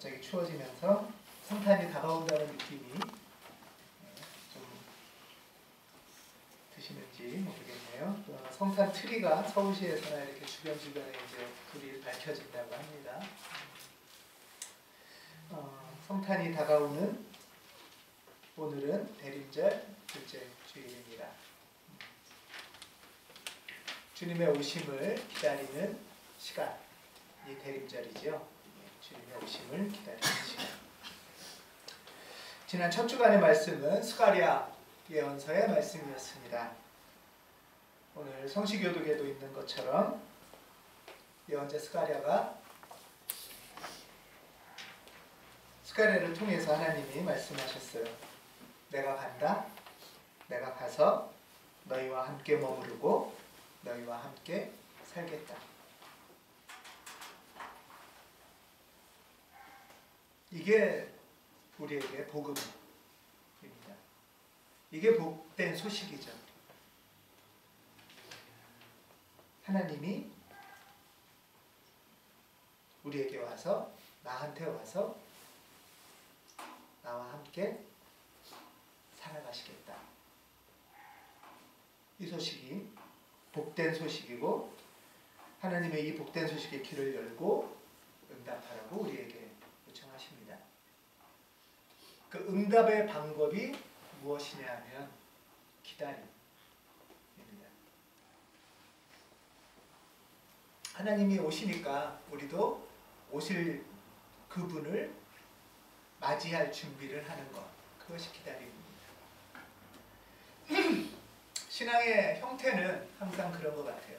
갑자기 추워지면서 성탄이 다가온다는 느낌이 좀 드시는지 모르겠네요. 성탄 트리가 서울시에서나 이렇게 주변주변에 이제 불이 밝혀진다고 합니다. 성탄이 다가오는 오늘은 대림절 둘째 주일입니다. 주님의 오심을 기다리는 시간, 이 대림절이죠. 주님의 오심을 기다리는 시간. 지난 첫 주간의 말씀은 스가랴 예언서의 말씀이었습니다. 오늘 성시교독에도 있는 것처럼 예언자 스가랴가 스가랴를 통해서 하나님이 말씀하셨어요. 내가 간다. 내가 가서 너희와 함께 머무르고 너희와 함께 살겠다. 이게 우리에게 복음입니다. 이게 복된 소식이죠. 하나님이 우리에게 와서, 나한테 와서 나와 함께 살아가시겠다. 이 소식이 복된 소식이고, 하나님의 이 복된 소식의 길을 열고 응답하라고 우리에게 요청하십니다. 그 응답의 방법이 무엇이냐 하면 기다림입니다. 하나님이 오시니까 우리도 오실 그분을 맞이할 준비를 하는 것, 그것이 기다림입니다. 신앙의 형태는 항상 그런 것 같아요.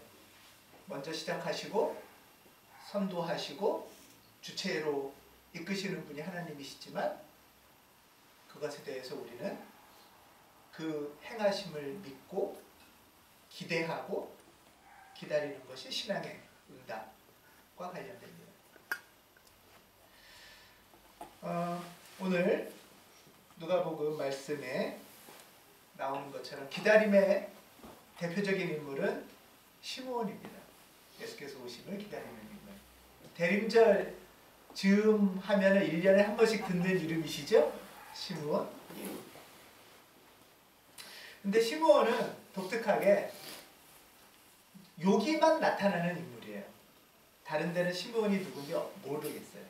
먼저 시작하시고 선도하시고 주체로 이끄시는 분이 하나님이시지만 그것에 대해서 우리는 그 행하심을 믿고 기대하고 기다리는 것이 신앙의 응답과 관련됩니다. 오늘 누가복음 말씀에 나오는 것처럼 기다림의 대표적인 인물은 시므온입니다. 예수께서 오심을 기다리는 인물. 대림절 즈음 하면은 1년에 한 번씩 듣는 이름이시죠? 시므온. 근데 시므온은 독특하게 여기만 나타나는 인물이에요. 다른 데는 시므온이 누군지 모르겠어요.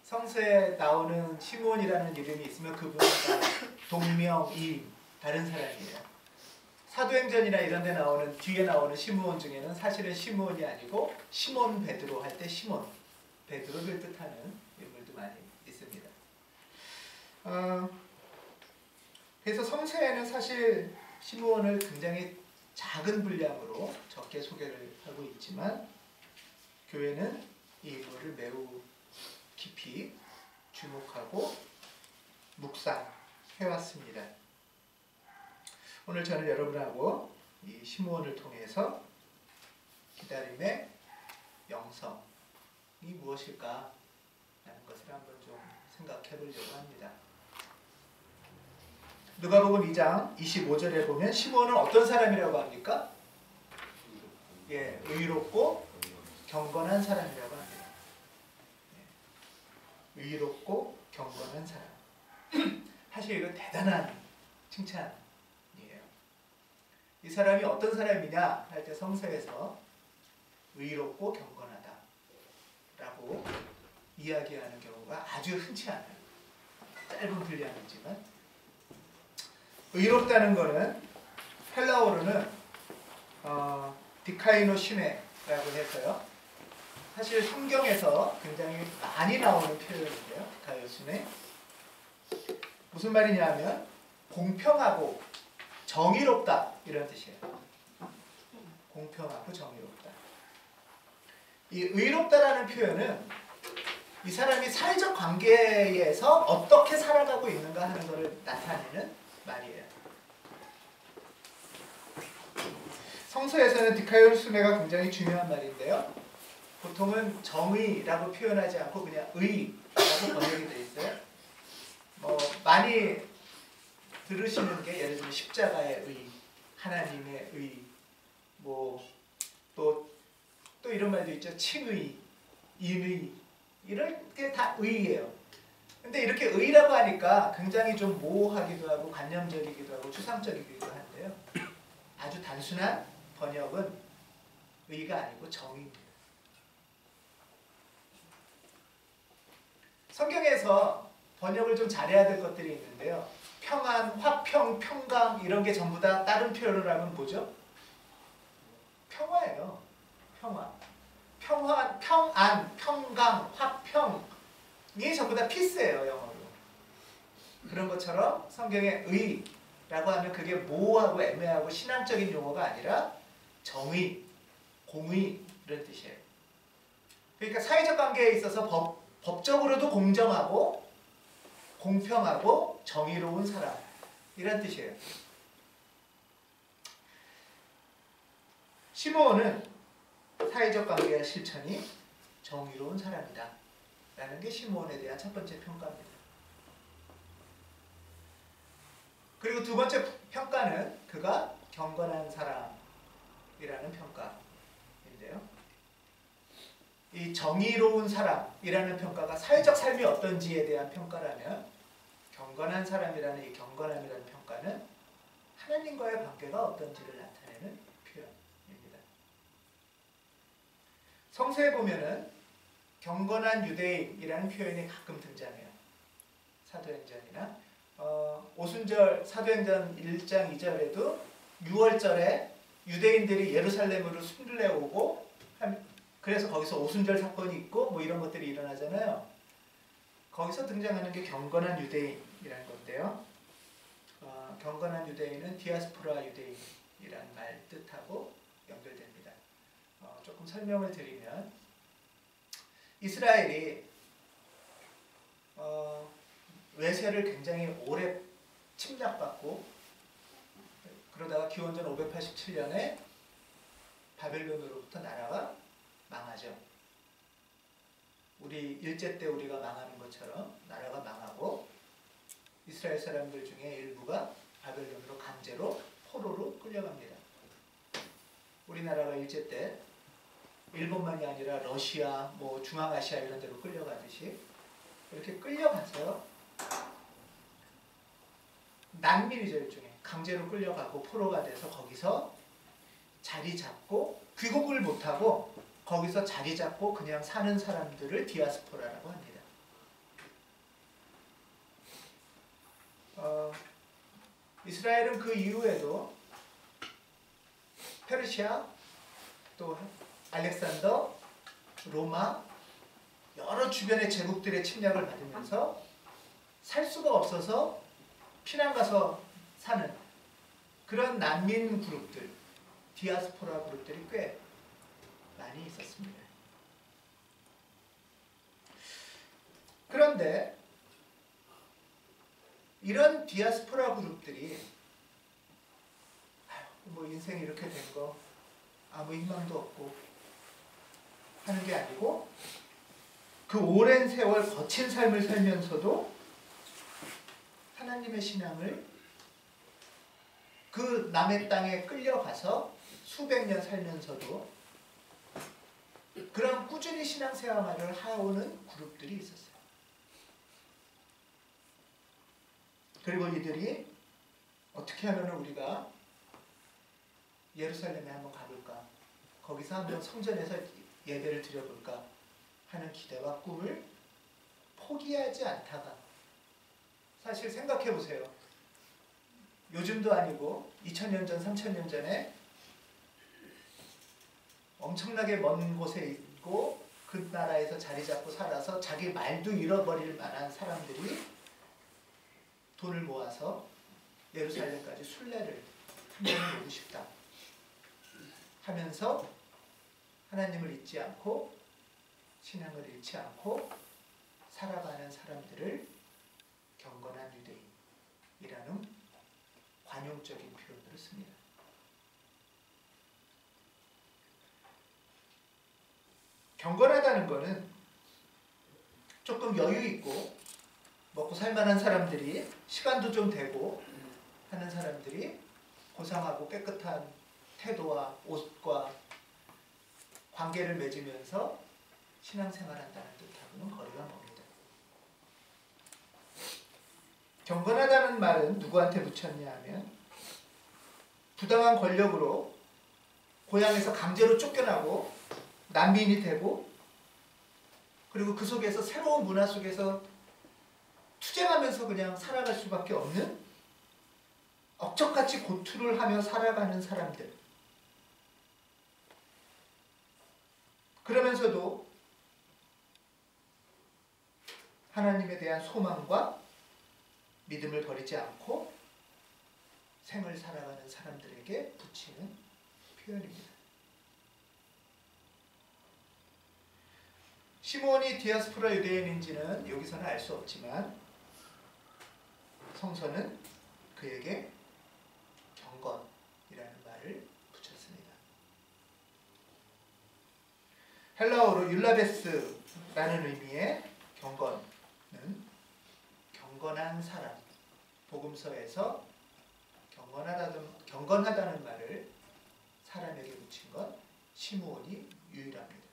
성서에 나오는 시므온이라는 이름이 있으면 그분은 동명이인 다른 사람이에요. 사도행전이나 이런 데 나오는, 뒤에 나오는 시므온 중에는 사실은 시므온이 아니고 시몬 베드로 할 때 시몬, 베드로를 뜻하는 인물도 많이 있습니다. 그래서 성서에는 사실 시므온을 굉장히 작은 분량으로 적게 소개를 하고 있지만 교회는 이 인물을 매우 깊이 주목하고 묵상해왔습니다. 오늘 저는 여러분하고 이 시므온을 통해서 기다림의 영성이 무엇일까 라는 것을 한번 좀 생각해 보려고 합니다. 누가복음 2장 25절에 보면 시므온은 어떤 사람이라고 합니까? 의롭고 경건한 사람이라고 합니다. 의롭고 경건한 사람. 사실 이거 대단한 칭찬이에요. 이 사람이 어떤 사람이냐 할 때 성서에서 의롭고 경건하다 라고 이야기하는 경우가 아주 흔치 않아요. 짧은 분량이지만 의롭다는 것은 헬라어로는 디카이노시네라고 해서요. 사실 성경에서 굉장히 많이 나오는 표현인데요. 디카이노시네. 무슨 말이냐 하면 공평하고 정의롭다 이런 뜻이에요. 공평하고 정의롭다. 이 의롭다라는 표현은 이 사람이 사회적 관계에서 어떻게 살아가고 있는가 하는 것을 나타내는 말이에요. 성서에서는 디카이노시네가 굉장히 중요한 말인데요. 보통은 정의라고 표현하지 않고 그냥 의라고 번역이 되어 있어요. 많이 들으시는 게 예를 들면 십자가의 의, 하나님의 의, 또 이런 말도 있죠. 칭의, 인의 이런 게 다 의예요. 근데 이렇게 의라고 하니까 굉장히 좀 모호하기도 하고 관념적이기도 하고 추상적이기도 한데요. 아주 단순한 번역은 의가 아니고 정의입니다. 성경에서 번역을 좀 잘해야 될 것들이 있는데요. 평안, 화평, 평강 이런 게 전부 다 다른 표현을 하면 뭐죠? 평화예요. 평화. 평화, 평안, 평강, 화평이 전부 다 피스예요. 영어로. 그런 것처럼 성경의 의라고 하면 그게 모호하고 애매하고 신앙적인 용어가 아니라 정의, 공의 이런 뜻이에요. 그러니까 사회적 관계에 있어서 법적으로도 공정하고 공평하고 정의로운 사람 이런 뜻이에요. 시므온은 사회적 관계와 실천이 정의로운 사람이다 라는 게 시므온에 대한 첫 번째 평가입니다. 그리고 두 번째 평가는 그가 경건한 사람이라는 평가인데요. 이 정의로운 사람이라는 평가가 사회적 삶이 어떤지에 대한 평가라면 경건한 사람이라는 이 경건함이라는 평가는 하나님과의 관계가 어떤지를 나타내는 표현입니다. 성서에 보면은 경건한 유대인이라는 표현이 가끔 등장해요. 사도행전이나 오순절 사도행전 1장 2절에도 6월절에 유대인들이 예루살렘으로 순례 오고 그래서 거기서 오순절 사건이 있고 뭐 이런 것들이 일어나잖아요. 거기서 등장하는 게 경건한 유대인이라는 건데요. 경건한 유대인은 디아스포라 유대인이라는 말 뜻하고 연결됩니다. 조금 설명을 드리면 이스라엘이 외세를 굉장히 오래 침략받고 그러다가 기원전 587년에 바벨론으로부터 나라가 망하죠. 우리 일제 때 우리가 망하는 것처럼 나라가 망하고 이스라엘 사람들 중에 일부가 바벨론으로 강제로 포로로 끌려갑니다. 우리나라가 일제 때 일본만이 아니라 러시아, 뭐 중앙아시아 이런 데로 끌려가듯이 이렇게 끌려가서요. 난민이죠. 일종의 강제로 끌려가고 포로가 돼서 거기서 자리 잡고 귀국을 못하고 거기서 자리 잡고 그냥 사는 사람들을 디아스포라라고 합니다. 이스라엘은 그 이후에도 페르시아, 또 알렉산더, 로마 여러 주변의 제국들의 침략을 받으면서 살 수가 없어서 피난 가서 사는 그런 난민 그룹들, 디아스포라 그룹들이 꽤 많이 있었습니다. 그런데 이런 디아스포라 그룹들이 뭐 인생이 이렇게 된 거 아무 희망도 없고 하는 게 아니고 그 오랜 세월 거친 삶을 살면서도 하나님의 신앙을 그 남의 땅에 끌려가서 수백 년 살면서도 그런 꾸준히 신앙생활을 하오는 그룹들이 있었어요. 그리고 이들이 어떻게 하면 우리가 예루살렘에 한번 가볼까? 거기서 한번 성전에서 예배를 드려볼까? 하는 기대와 꿈을 포기하지 않다가 사실 생각해 보세요. 요즘도 아니고 2000년 전, 3000년 전에 엄청나게 먼 곳에 있고 그 나라에서 자리 잡고 살아서 자기 말도 잃어버릴 만한 사람들이 돈을 모아서 예루살렘까지 순례를 한번 오고 싶다 하면서 하나님을 잊지 않고 신앙을 잃지 않고 살아가는 사람들을 경건한 유대인이라는 관용적인 표현으로 씁니다. 경건하다는 것은 조금 여유 있고 먹고 살만한 사람들이 시간도 좀 되고 하는 사람들이 고상하고 깨끗한 태도와 옷과 관계를 맺으면서 신앙생활한다는 뜻하고요. 것하고는 거리가 멉니다. 경건하다는 말은 누구한테 붙였냐 하면 부당한 권력으로 고향에서 강제로 쫓겨나고 난민이 되고 그리고 그 속에서 새로운 문화 속에서 투쟁하면서 그냥 살아갈 수밖에 없는 억척같이 고투를 하며 살아가는 사람들. 그러면서도 하나님에 대한 소망과 믿음을 버리지 않고 생을 살아가는 사람들에게 붙이는 표현입니다. 시몬이 디아스포라 유대인인지는 여기서는 알 수 없지만 성서는 그에게 경건이라는 말을 붙였습니다. 헬라어로 율라베스라는 의미의 경건은 경건한 사람, 복음서에서 경건하다는 말을 사람에게 붙인 건 시므온이 유일합니다.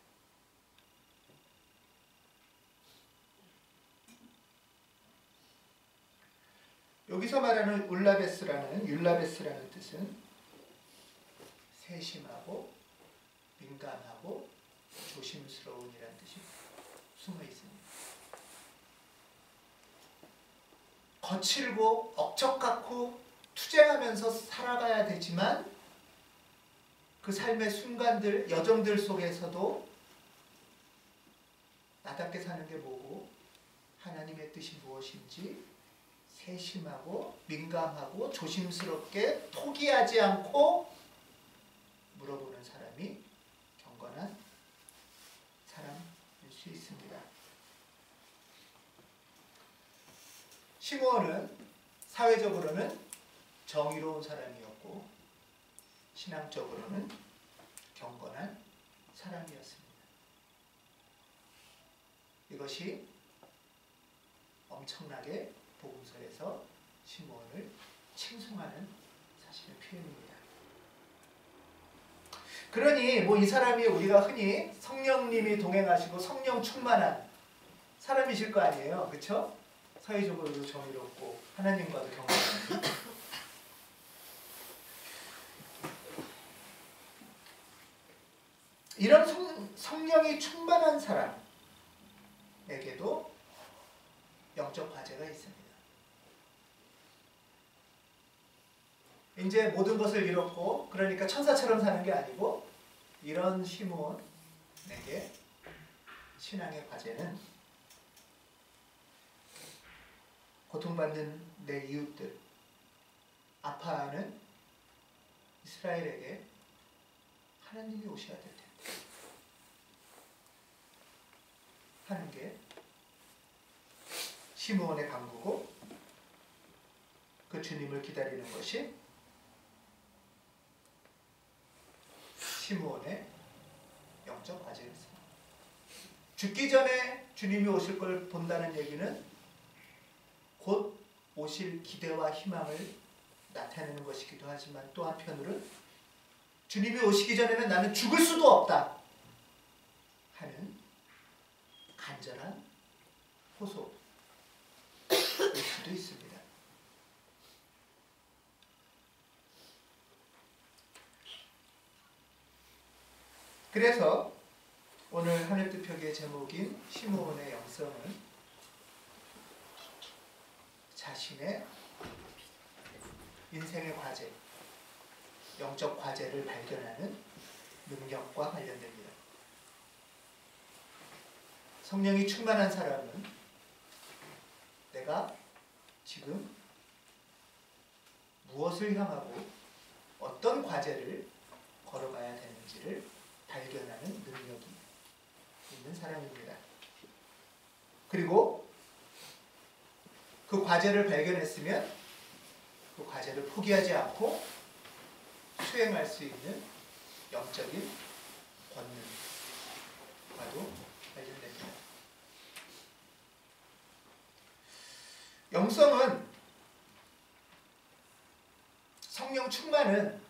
여기서 말하는 율라베스라는 뜻은 세심하고 민감하고 조심스러운이라는 뜻이 숨어 있습니다. 거칠고 억척같고 투쟁하면서 살아가야 되지만 그 삶의 순간들, 여정들 속에서도 나답게 사는 게 뭐고 하나님의 뜻이 무엇인지 세심하고 민감하고 조심스럽게 포기하지 않고 물어보는 사람이 경건한 사람일 수 있습니다. 시므온은 사회적으로는 정의로운 사람이었고 신앙적으로는 경건한 사람이었습니다. 이것이 엄청나게 복음서에서 시므온을 칭송하는 사실의 표현입니다. 그러니 이 사람이 우리가 흔히 성령님이 동행하시고 성령 충만한 사람이실 거 아니에요. 그렇죠? 사회적으로도 정의롭고 하나님과도 경건한 이런 성령이 충만한 사람에게도 영적 과제가 있습니다. 이제 모든 것을 잃었고 그러니까 천사처럼 사는 게 아니고 이런 시므온에게 신앙의 과제는 고통받는 내 이웃들, 아파하는 이스라엘에게 하나님이 오셔야 될 텐데 하는 게 시므온의 간구고 그 주님을 기다리는 것이 시므온의 영적 과제였습니다. 죽기 전에 주님이 오실 걸 본다는 얘기는 곧 오실 기대와 희망을 나타내는 것이기도 하지만 또 한편으로는 주님이 오시기 전에는 나는 죽을 수도 없다 하는 간절한 호소일 수도 있습니다. 그래서 오늘 하늘뜻 표기의 제목인 시므온의 영성은 자신의 인생의 과제, 영적 과제를 발견하는 능력과 관련됩니다. 성령이 충만한 사람은 내가 지금 무엇을 향하고 어떤 과제를 걸어가야 되는지를 발견하는 능력이 있는 사람입니다. 그리고 그 과제를 발견했으면 그 과제를 포기하지 않고 수행할 수 있는 영적인 권능과도 관련됩니다. 영성은 성령 충만은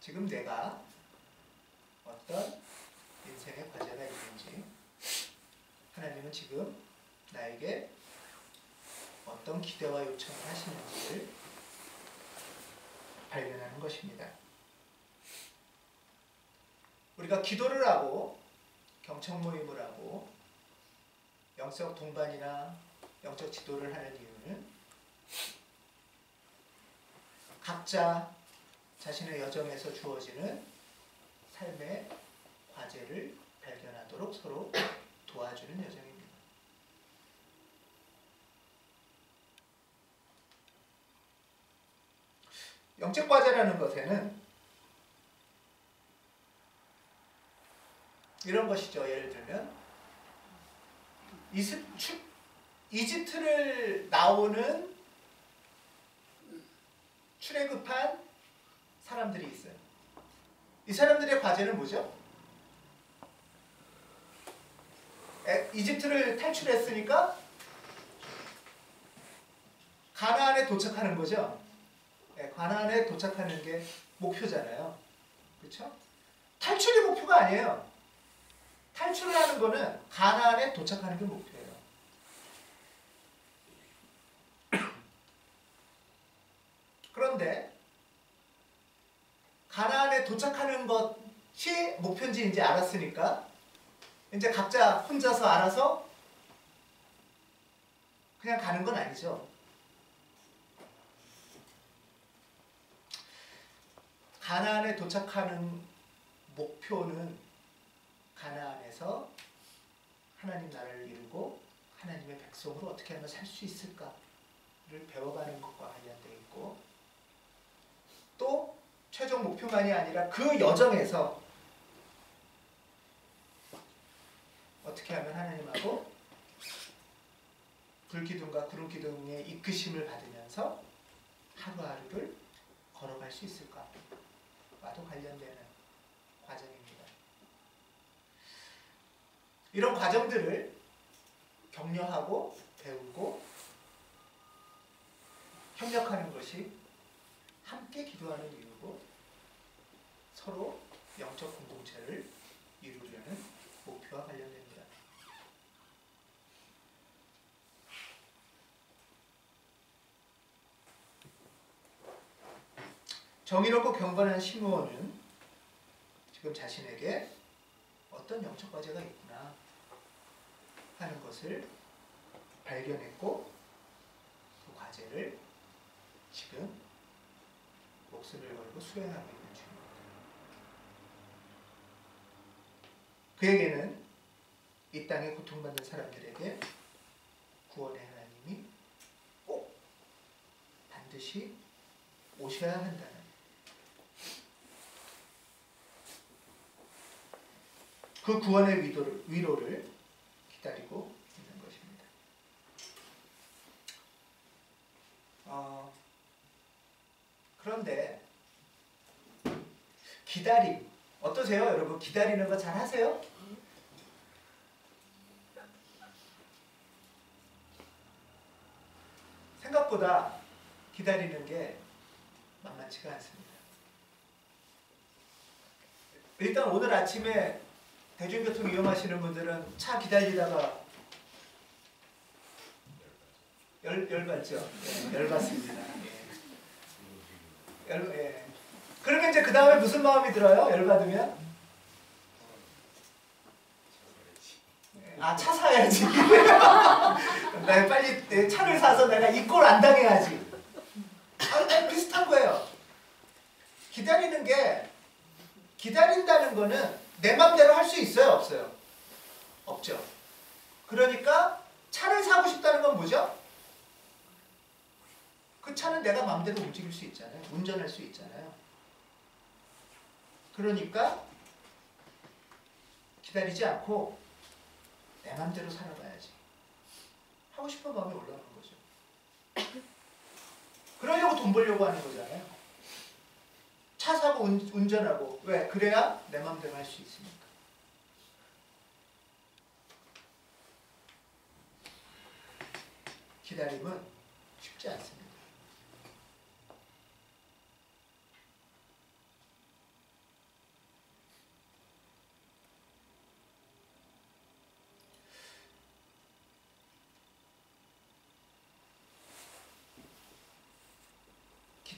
지금 내가 어떤 인생의 과제가 있고 하나님은 지금 나에게 어떤 기대와 요청을 하시는지를 발견하는 것입니다. 우리가 기도를 하고 경청 모임을 하고 영적 동반이나 영적 지도를 하는 이유는 각자 자신의 여정에서 주어지는 삶의 과제를 발견하도록 서로 도와주는 여정입니다. 영적 과제라는 것에는 이런 것이죠. 예를 들면 이집트를 나오는 출애굽한 사람들이 있어요. 이 사람들의 과제는 뭐죠? 이집트를 탈출했으니까 가나안에 도착하는 거죠. 가나안에 도착하는 게 목표잖아요. 그렇죠? 탈출이 목표가 아니에요. 탈출을 하는 거는 가나안에 도착하는 게 목표예요. 그런데 가나안에 도착하는 것이 목표인지 이제 알았으니까 이제 각자 혼자서 알아서 그냥 가는 건 아니죠. 가나안에 도착하는 목표는 가나안에서 하나님 나라를 이루고 하나님의 백성으로 어떻게 하면 살 수 있을까를 배워가는 것과 관련되어 있고, 또 최종 목표만이 아니라 그 여정에서 어떻게 하면 하나님하고 불기둥과 구름기둥의 이끄심을 받으면서 하루하루를 걸어갈 수 있을까와도 관련되는 과정입니다. 이런 과정들을 격려하고 배우고 협력하는 것이 함께 기도하는 이유고, 서로 영적 공동체를 이루려는 목표와 관련됩니다. 정의롭고 경건한 시므온은 지금 자신에게 어떤 영적 과제가 있구나 하는 것을 발견했고, 그 과제를 지금 목숨을 걸고 수행하고 있는 중입니다. 그에게는 이 땅에 고통받는 사람들에게 구원의 하나님이 꼭 반드시 오셔야 한다는 그 구원의 위로를 기다리고 있는 것입니다. 그런데 기다림 어떠세요? 여러분 기다리는 거 잘 하세요? 생각보다 기다리는 게 만만치가 않습니다. 일단 오늘 아침에 대중교통 이용하시는 분들은 차 기다리다가 열받죠? 네, 열받습니다. 예. 그러면 이제 그 다음에 무슨 마음이 들어요? 열받으면? 아, 차 사야지. 내가 빨리 차를 사서 내가 이 꼴 안 당해야지. 비슷한 거예요. 기다린다는 거는 내 맘대로 할 수 있어요? 없어요? 없죠. 그러니까 차를 사고 싶다는 건 뭐죠? 그 차는 내가 맘대로 움직일 수 있잖아요. 운전할 수 있잖아요. 그러니까 기다리지 않고 내 맘대로 살아봐야지. 하고 싶은 마음이 올라오는 거죠. 그러려고 돈 벌려고 하는 거잖아요. 차 사고 운전하고. 왜? 그래야 내 맘대로 할 수 있으니까. 기다림은 쉽지 않습니다.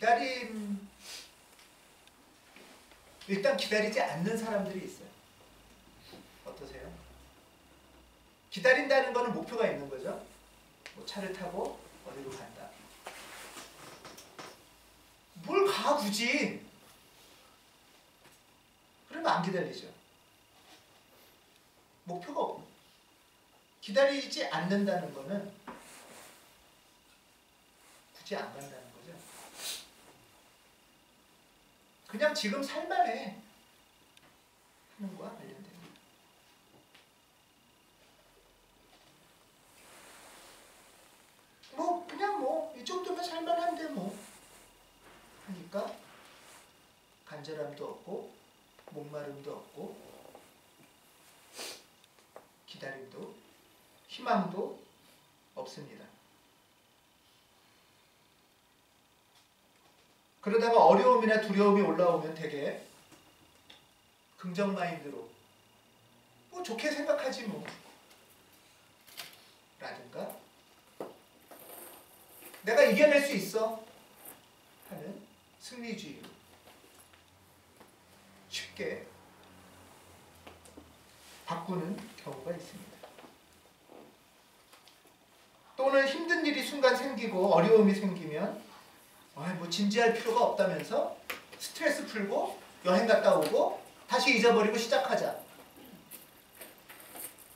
기다림, 일단 기다리지 않는 사람들이 있어요. 어떠세요? 기다린다는 거는 목표가 있는 거죠. 뭐 차를 타고 어디로 간다. 뭘 가 굳이. 그러면 안 기다리죠. 목표가 없고. 기다리지 않는다는 거는 굳이 안 간다는 거죠. 그냥 지금 살만해 하는 거와 관련됩니다. 뭐 그냥 뭐 이 정도면 살만한데 뭐 하니까 간절함도 없고 목마름도 없고 기다림도 희망도 없습니다. 그러다가 어려움이나 두려움이 올라오면 되게 긍정 마인드로 뭐 좋게 생각하지 뭐 라든가 내가 이겨낼 수 있어 하는 승리주의로 쉽게 바꾸는 경우가 있습니다. 또는 힘든 일이 순간 생기고 어려움이 생기면 뭐 진지할 필요가 없다면서 스트레스 풀고 여행 갔다 오고 다시 잊어버리고 시작하자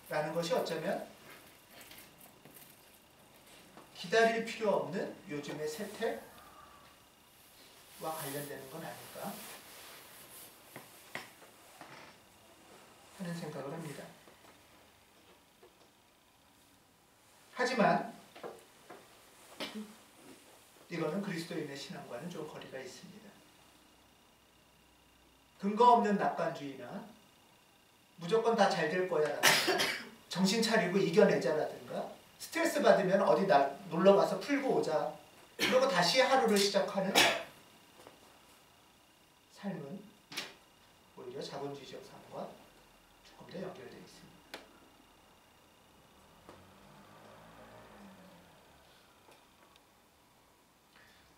라는 것이 어쩌면 기다릴 필요 없는 요즘의 세태와 관련되는 건 아닐까 하는 생각을 합니다. 하지만 이거는 그리스도인의 신앙과는 좀 거리가 있습니다. 근거 없는 낙관주의나 무조건 다 잘 될 거야 라든가 정신 차리고 이겨내자 라든가 스트레스 받으면 어디 놀러 가서 풀고 오자 그리고 다시 하루를 시작하는 삶은 오히려 자본주의적 삶과 조금 더 연결되어 있습니다.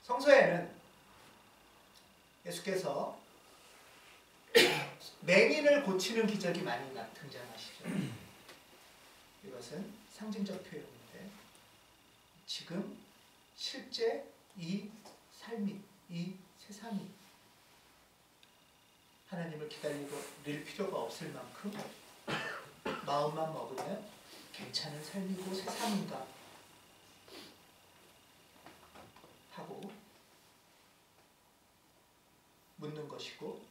성서에는 예수께서 맹인을 고치는 기적이 많이 등장하시죠. 이것은 상징적 표현인데 지금 실제 이 삶이, 이 세상이 하나님을 기다릴 필요가 없을 만큼 마음만 먹으면 괜찮은 삶이고 세상인가 하고 묻는 것이고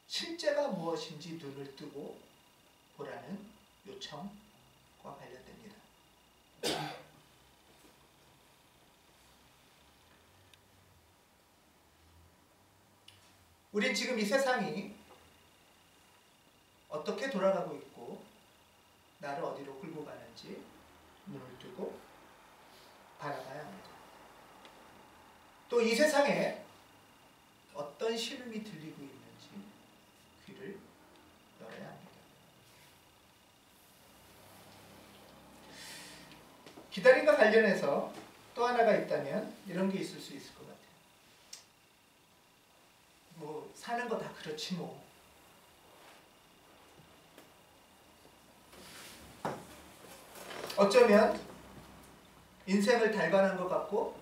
실제가 무엇인지 눈을 뜨고 보라는 요청과 관련됩니다. 우린 지금 이 세상이 어떻게 돌아가고 있고 나를 어디로 끌고 가는지 눈을 뜨고 바라봐야 합니다. 또 이 세상에 어떤 신음이 들리고 있는지 귀를 열어야 합니다. 기다림과 관련해서 또 하나가 있다면 이런 게 있을 수 있을 것 같아요. 뭐 사는 거 다 그렇지 뭐. 어쩌면 인생을 달관한 것 같고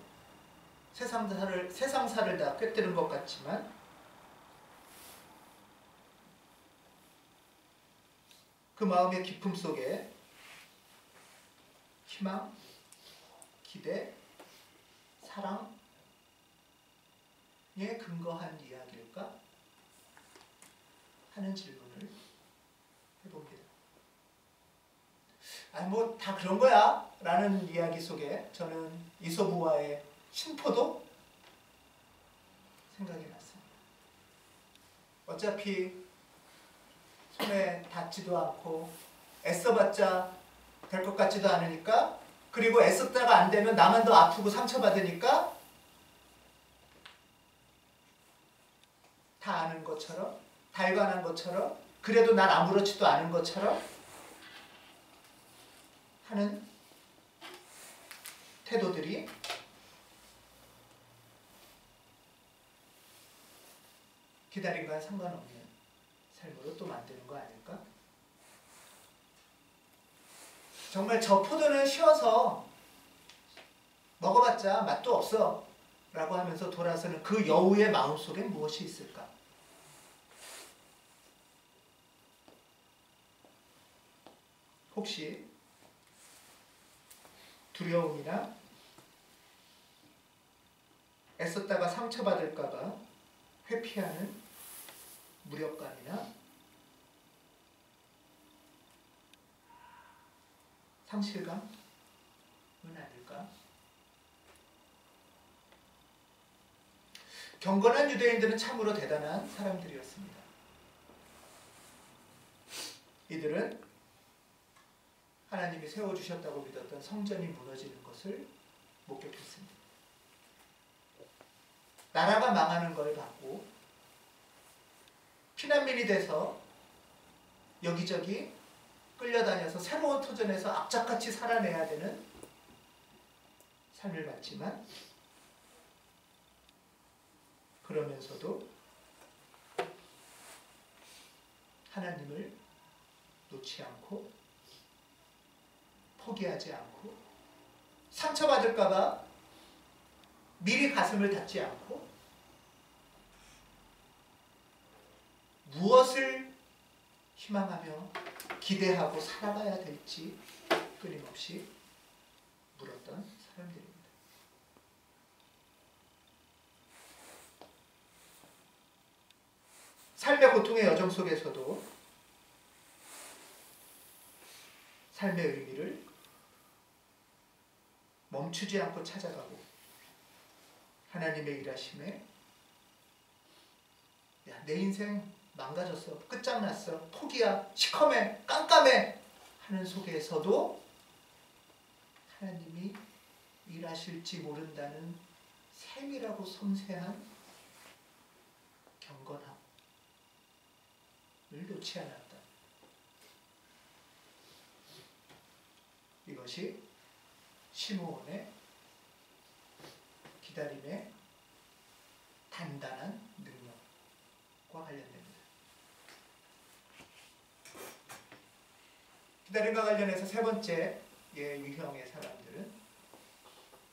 세상사를 다 꿰뜨는 것 같지만 그 마음의 깊음 속에 희망, 기대, 사랑에 근거한 이야기일까? 하는 질문을 해봅니다. 아니 뭐 다 그런 거야 라는 이야기 속에 저는 이솝우와의 신포도 생각이 났습니다. 어차피 손에 닿지도 않고 애써봤자 될 것 같지도 않으니까 그리고 애썼다가 안 되면 나만 더 아프고 상처받으니까 다 아는 것처럼 달관한 것처럼 그래도 난 아무렇지도 않은 것처럼 하는 태도들이 자기랑 상관없는 삶으로 또 만드는 거 아닐까? 정말 저 포도는 쉬어서 먹어봤자 맛도 없어 라고 하면서 돌아서는 그 여우의 마음속에 무엇이 있을까? 혹시 두려움이나 애썼다가 상처받을까봐 회피하는 무력감이나 상실감은 아닐까? 경건한 유대인들은 참으로 대단한 사람들이었습니다. 이들은 하나님이 세워주셨다고 믿었던 성전이 무너지는 것을 목격했습니다. 나라가 망하는 걸 봤고 피난민이 돼서 여기저기 끌려다녀서 새로운 터전에서 악착같이 살아내야 되는 삶을 봤지만 그러면서도 하나님을 놓지 않고 포기하지 않고 상처받을까봐 미리 가슴을 닫지 않고 무엇을 희망하며 기대하고 살아가야 될지 끊임없이 물었던 사람들입니다. 삶의 고통의 여정 속에서도 삶의 의미를 멈추지 않고 찾아가고 하나님의 일하심에 야, 내 인생 망가졌어, 끝장났어, 포기야, 시커매, 깜깜해 하는 속에서도 하나님이 일하실지 모른다는 세밀하고 섬세한 경건함을 놓지 않았다. 이것이 시므온의 기다림의 단단한 능력과 관련됩니다. 기다림과 관련해서 세 번째 유형의 사람들은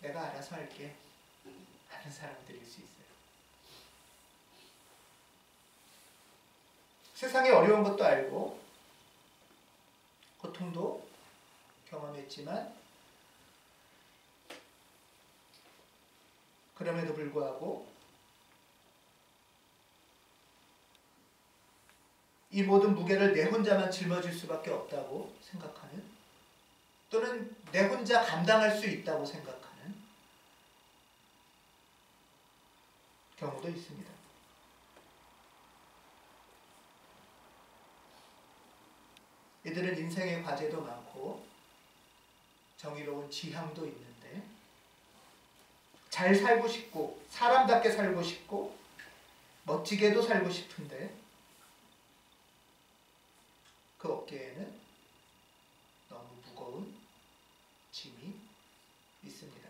내가 알아서 할게 하는 사람들일 수 있어요. 세상에 어려운 것도 알고 고통도 경험했지만 그럼에도 불구하고 이 모든 무게를 내 혼자만 짊어질 수밖에 없다고 생각하는, 또는 내 혼자 감당할 수 있다고 생각하는 경우도 있습니다. 이들은 인생의 과제도 많고 정의로운 지향도 있는데 잘 살고 싶고 사람답게 살고 싶고 멋지게도 살고 싶은데 그 어깨에는 너무 무거운 짐이 있습니다.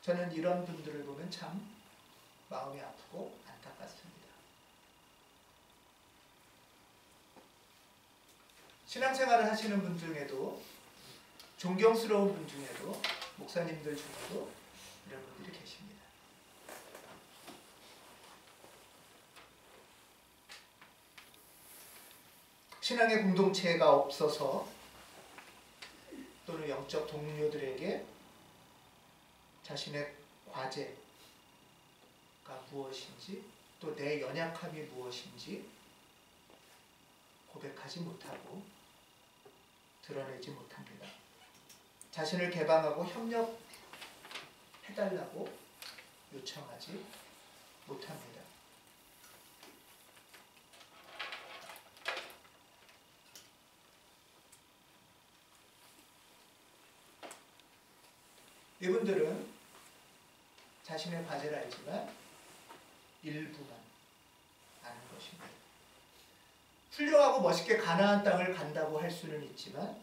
저는 이런 분들을 보면 참 마음이 아프고 안타깝습니다. 신앙생활을 하시는 분 중에도, 존경스러운 분 중에도, 목사님들 중에도 이런 분들이 계십니다. 신앙의 공동체가 없어서 또는 영적 동료들에게 자신의 과제가 무엇인지 또 내 연약함이 무엇인지 고백하지 못하고 드러내지 못합니다. 자신을 개방하고 협력해달라고 요청하지 못합니다. 이분들은 자신의 과제를 알지만 일부만 아는 것입니다. 훌륭하고 멋있게 가나안 땅을 간다고 할 수는 있지만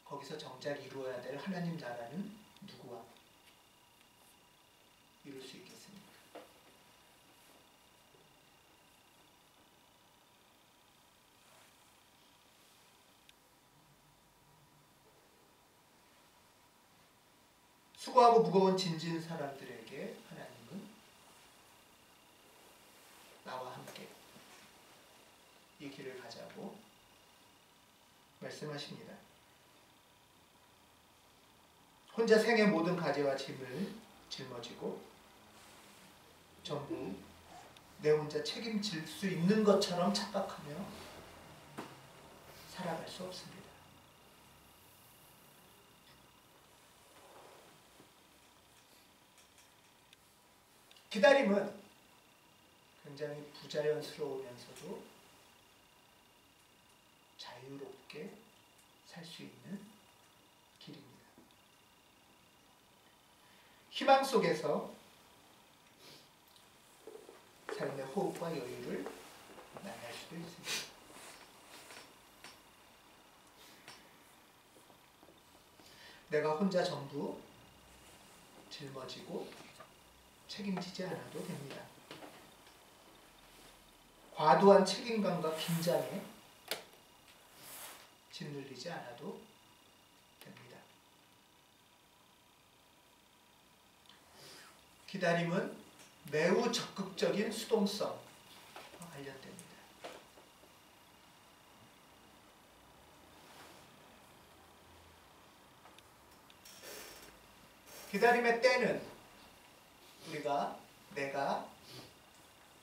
거기서 정작 이루어야 될 하나님 나라는 누구와 이룰 수 있겠습니까? 수고하고 무거운 짐진 사람들에게 하나님은 나와 함께 이 길을 가자고 말씀하십니다. 혼자 생의 모든 가지와 짐을 짊어지고 전부 내 혼자 책임질 수 있는 것처럼 착각하며 살아갈 수 없습니다. 기다림은 굉장히 부자연스러우면서도 자유롭게 살 수 있는 길입니다. 희망 속에서 삶의 호흡과 여유를 만날 수도 있습니다. 내가 혼자 전부 짊어지고 책임지지 않아도 됩니다. 과도한 책임감과 긴장에 짓눌리지 않아도 됩니다. 기다림은 매우 적극적인 수동성과 관련됩니다. 기다림의 때는 내가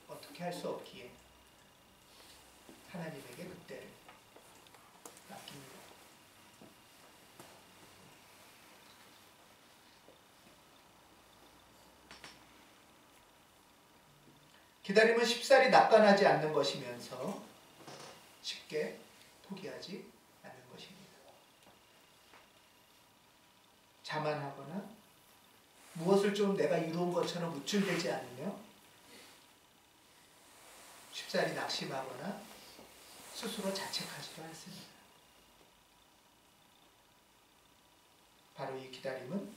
어떻게 할 수 없기에 하나님에게 그때를 맡깁니다. 기다림은 쉽사리 낙관하지 않는 것이면서 쉽게 포기하지 않는 것입니다. 자만하거나 무엇을 좀 내가 이루은 것처럼 우쭐대지 않으며 쉽사리 낙심하거나 스스로 자책하지도 않습니다. 바로 이 기다림은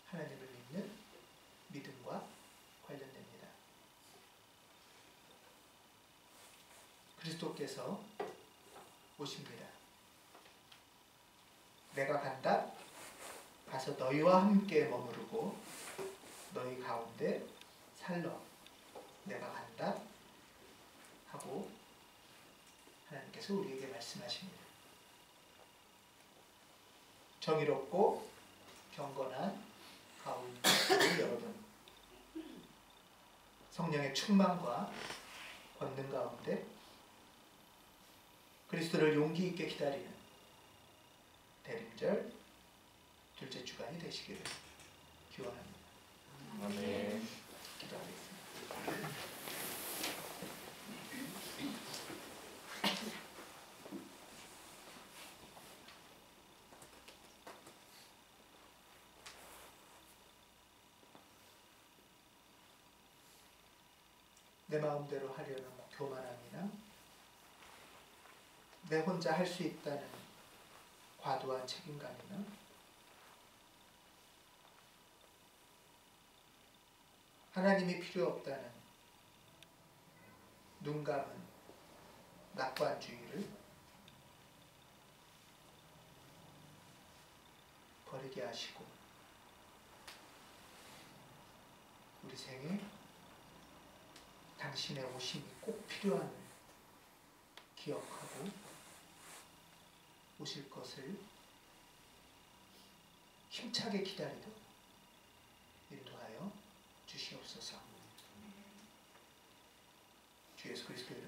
하나님을 믿는 믿음과 관련됩니다. 그리스도께서 오십니다. 내가 간다. 가서 너희와 함께 머무르고 너희 가운데 살러 내가 간다 하고 하나님께서 우리에게 말씀하십니다. 정의롭고 경건한 가운데를 여러분 성령의 충만과 권능 가운데 그리스도를 용기 있게 기다리는 대림절 둘째 주간이 되시기를 기원합니다. 아멘. 기도하겠습니다. 내 마음대로 하려는 교만함이나 내 혼자 할 수 있다는 과도한 책임감이나 하나님이 필요 없다는 눈 감은 낙관주의를 버리게 하시고 우리 생에 당신의 오심이 꼭 필요함을 기억하고 오실 것을 힘차게 기다리도록 인도하여 주시옵소서. 주 예수 그리스도의